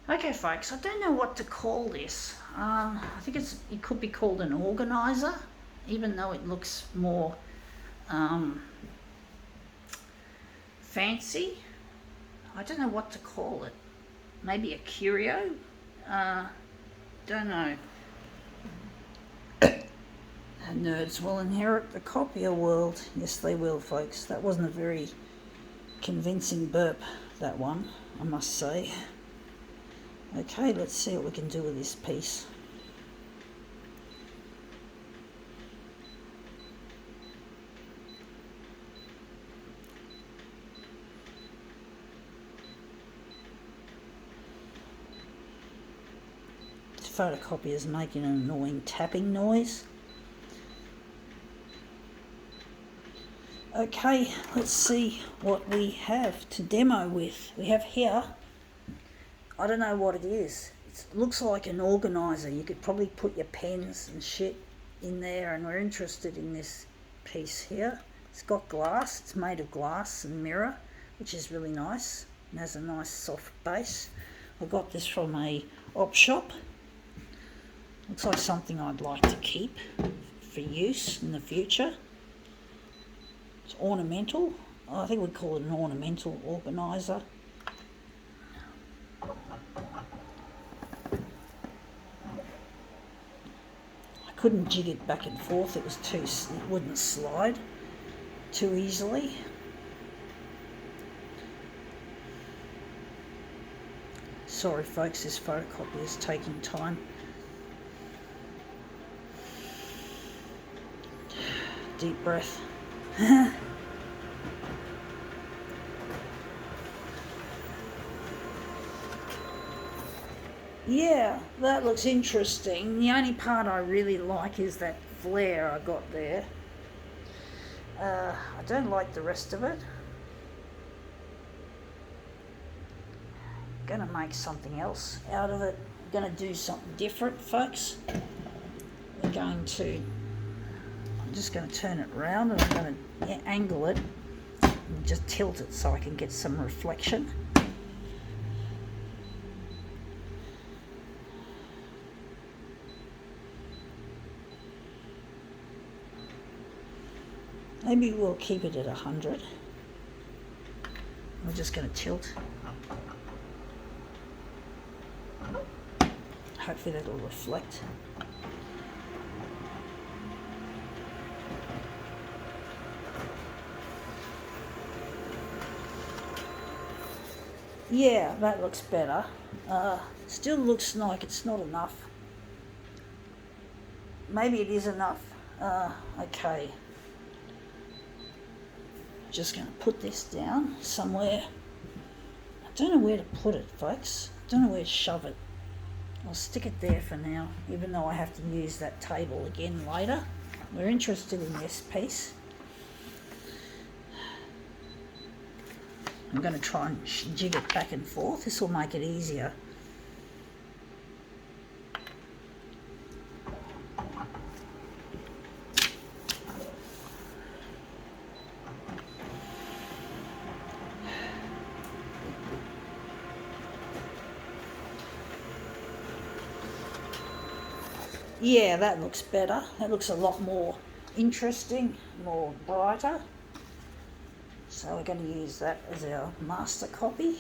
Okay, folks, I don't know what to call this. I think it could be called an organiser, even though it looks more fancy. I don't know what to call it. Maybe a curio? Don't know. Nerds will inherit the copier world. Yes, they will, folks. That wasn't a very convincing burp, that one, I must say. Okay, let's see what we can do with this piece. This photocopier is making an annoying tapping noise. Okay, let's see what we have to demo with. We have here, I don't know what it is. It looks like an organiser. You could probably put your pens and shit in there, and we're interested in this piece here. It's got glass. It's made of glass and mirror, which is really nice and has a nice soft base. I got this from a op shop. Looks like something I'd like to keep for use in the future. It's ornamental. I think we'd call it an ornamental organiser. I couldn't jig it back and forth. It wouldn't slide too easily. Sorry folks, this photocopy is taking time. Deep breath. Yeah, that looks interesting. The only part I really like is that flare I got there. I don't like the rest of it. Gonna make something else out of it. Gonna do something different, folks. I'm just going to turn it round, and I'm going to angle it and just tilt it so I can get some reflection. Maybe we'll keep it at 100. We're just going to tilt. Hopefully that'll reflect. Yeah, that looks better. Still looks like it's not enough. Maybe it is enough. Okay. Just going to put this down somewhere. I don't know where to put it, folks. I don't know where to shove it. I'll stick it there for now, even though I have to use that table again later. We're interested in this piece. I'm going to try and jig it back and forth. This will make it easier. Yeah, that looks better. That looks a lot more interesting, more brighter. So we're going to use that as our master copy.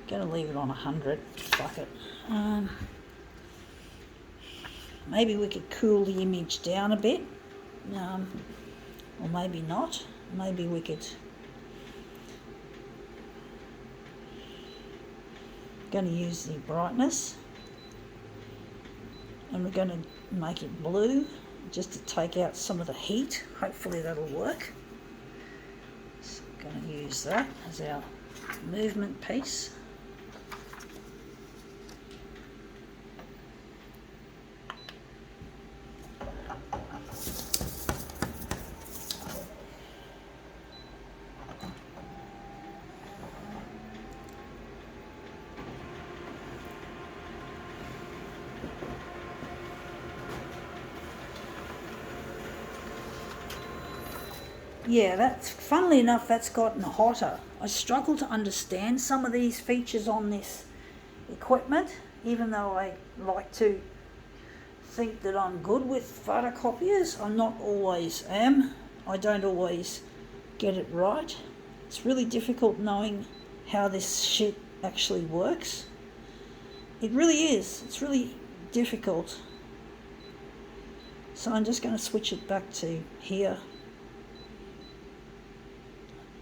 Going to leave it on 100. Fuck it. Maybe we could cool the image down a bit, or maybe not. Maybe we could. Going to use the brightness, and we're going to make it blue just to take out some of the heat. Hopefully that'll work. So I'm going to use that as our movement piece. yeah, that's, funnily enough, that's gotten hotter. I struggle to understand some of these features on this equipment, even though I like to think that I'm good with photocopiers. I'm not always am. I don't always get it right. It's really difficult knowing how this shit actually works. It really is. It's really difficult. So I'm just going to switch it back to here.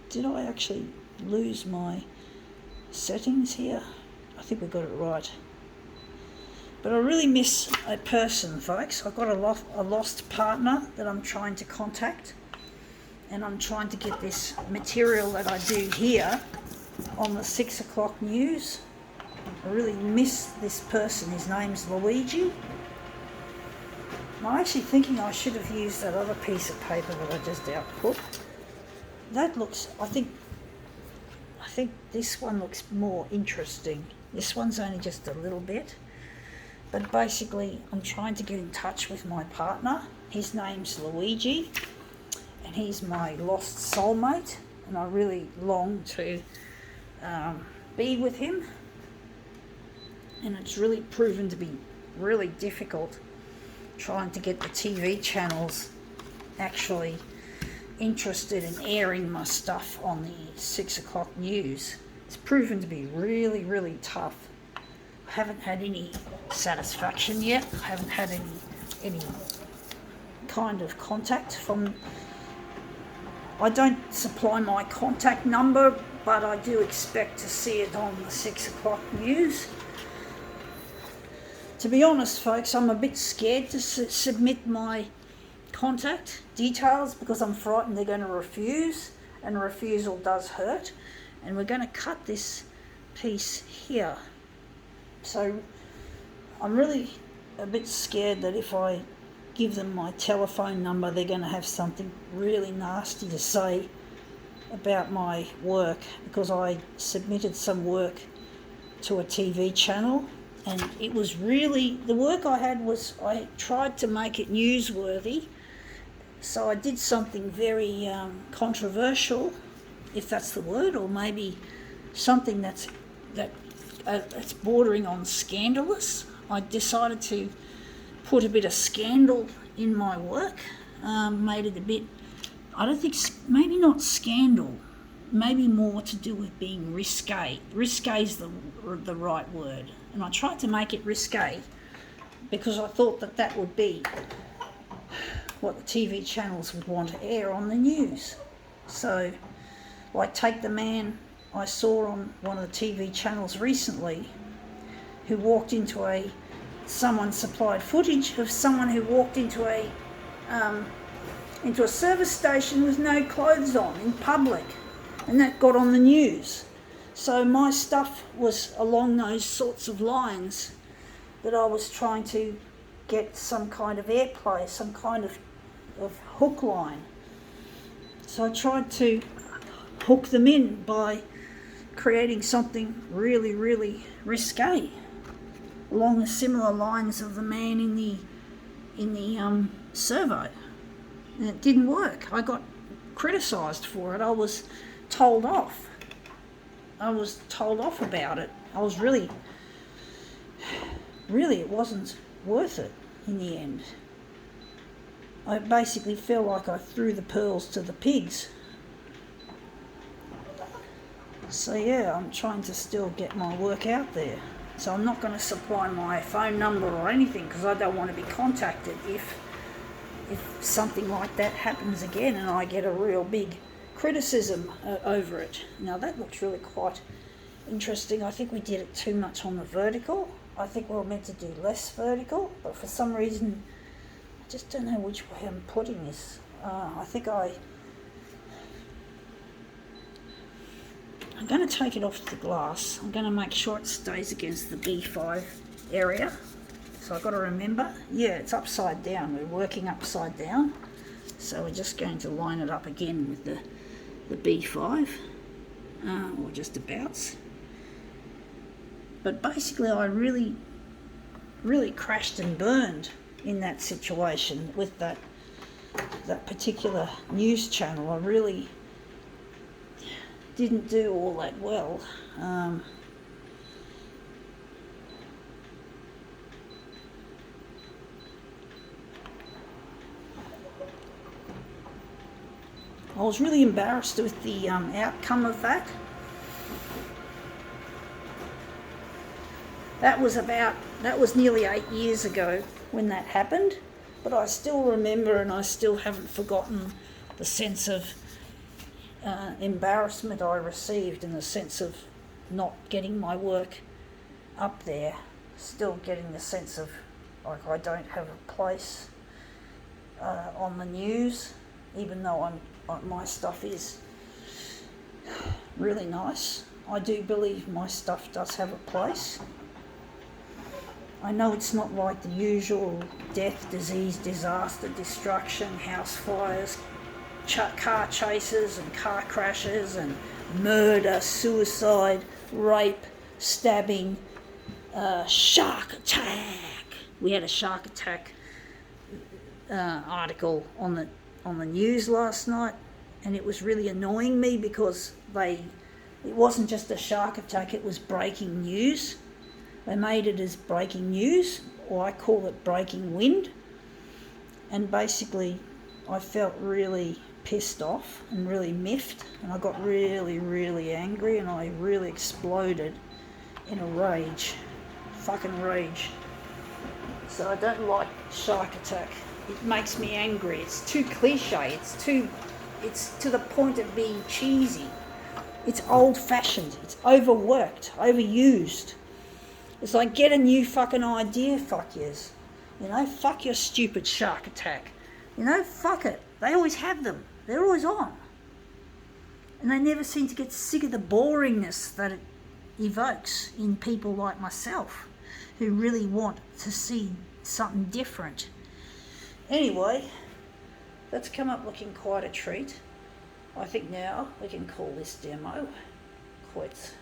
Did I actually lose my settings here? I think we got it right. But I really miss a person, folks. I've got a lost partner that I'm trying to contact, and I'm trying to get this material that I do here on the 6 o'clock news. I really miss this person. His name's Luigi. I'm actually thinking I should have used that other piece of paper that I just output. That looks, I think this one looks more interesting. This one's only just a little bit. But basically, I'm trying to get in touch with my partner. His name's Luigi, and he's my lost soulmate, and I really long to be with him. And it's really proven to be really difficult trying to get the TV channels actually interested in airing my stuff on the 6 o'clock news. It's proven to be really, really tough. I haven't had any satisfaction yet. I haven't had any kind of contact from... I don't supply my contact number, but I do expect to see it on the 6 o'clock news. To be honest, folks, I'm a bit scared to submit my contact details because I'm frightened they're going to refuse, and a refusal does hurt. And we're going to cut this piece here. So I'm really a bit scared that if I give them my telephone number, they're going to have something really nasty to say about my work, because I submitted some work to a TV channel, and it was really, the work I had was, I tried to make it newsworthy. So I did something very controversial, if that's the word, or maybe something that's bordering on scandalous. I decided to put a bit of scandal in my work, made it a bit, I don't think, maybe not scandal, maybe more to do with being risque. Risque is the right word. And I tried to make it risque because I thought that that would be what the TV channels would want to air on the news. So, like, take the man I saw on one of the TV channels recently who walked into someone supplied footage of someone who walked into a service station with no clothes on in public, and that got on the news. So my stuff was along those sorts of lines, that I was trying to get some kind of airplay, some kind of hook line. So I tried to hook them in by creating something really, really risque along the similar lines of the man in the servo. And it didn't work. I got criticised for it. I was told off. About it. I was really, it wasn't worth it in the end. I basically feel like I threw the pearls to the pigs. So yeah, I'm trying to still get my work out there. So I'm not going to supply my phone number or anything, because I don't want to be contacted if something like that happens again and I get a real big criticism over it. Now that looks really quite interesting. I think we did it too much on the vertical. I think we were meant to do less vertical, but for some reason I just don't know which way I'm putting this. I think I'm going to take it off the glass. I'm going to make sure it stays against the B5 area. So I've got to remember, yeah, it's upside down. We're working upside down. So we're just going to line it up again with the B5, or just abouts. But basically I really, really crashed and burned in that situation with that that particular news channel. I really didn't do all that well. I was really embarrassed with the outcome of that. That was nearly 8 years ago when that happened, but I still remember, and I still haven't forgotten the sense of embarrassment I received, in the sense of not getting my work up there, still getting the sense of like I don't have a place on the news, even though my stuff is really nice. I do believe my stuff does have a place. I know it's not like the usual death, disease, disaster, destruction, house fires, car chases and car crashes and murder, suicide, rape, stabbing, shark attack. We had a shark attack article on the news last night, and it was really annoying me because it wasn't just a shark attack, it was breaking news. They made it as breaking news, or I call it breaking wind. And basically I felt really pissed off and really miffed, and I got really, really angry, and I really exploded in a rage. Fucking rage. So I don't like shark attack. It makes me angry. It's too cliche. It's to the point of being cheesy. It's old-fashioned. It's overworked, overused. It's like, get a new fucking idea, fuck yous. You know, fuck your stupid shark attack. You know, fuck it. They always have them. They're always on. And they never seem to get sick of the boringness that it evokes in people like myself, who really want to see something different. Anyway, that's come up looking quite a treat. I think now we can call this demo quits.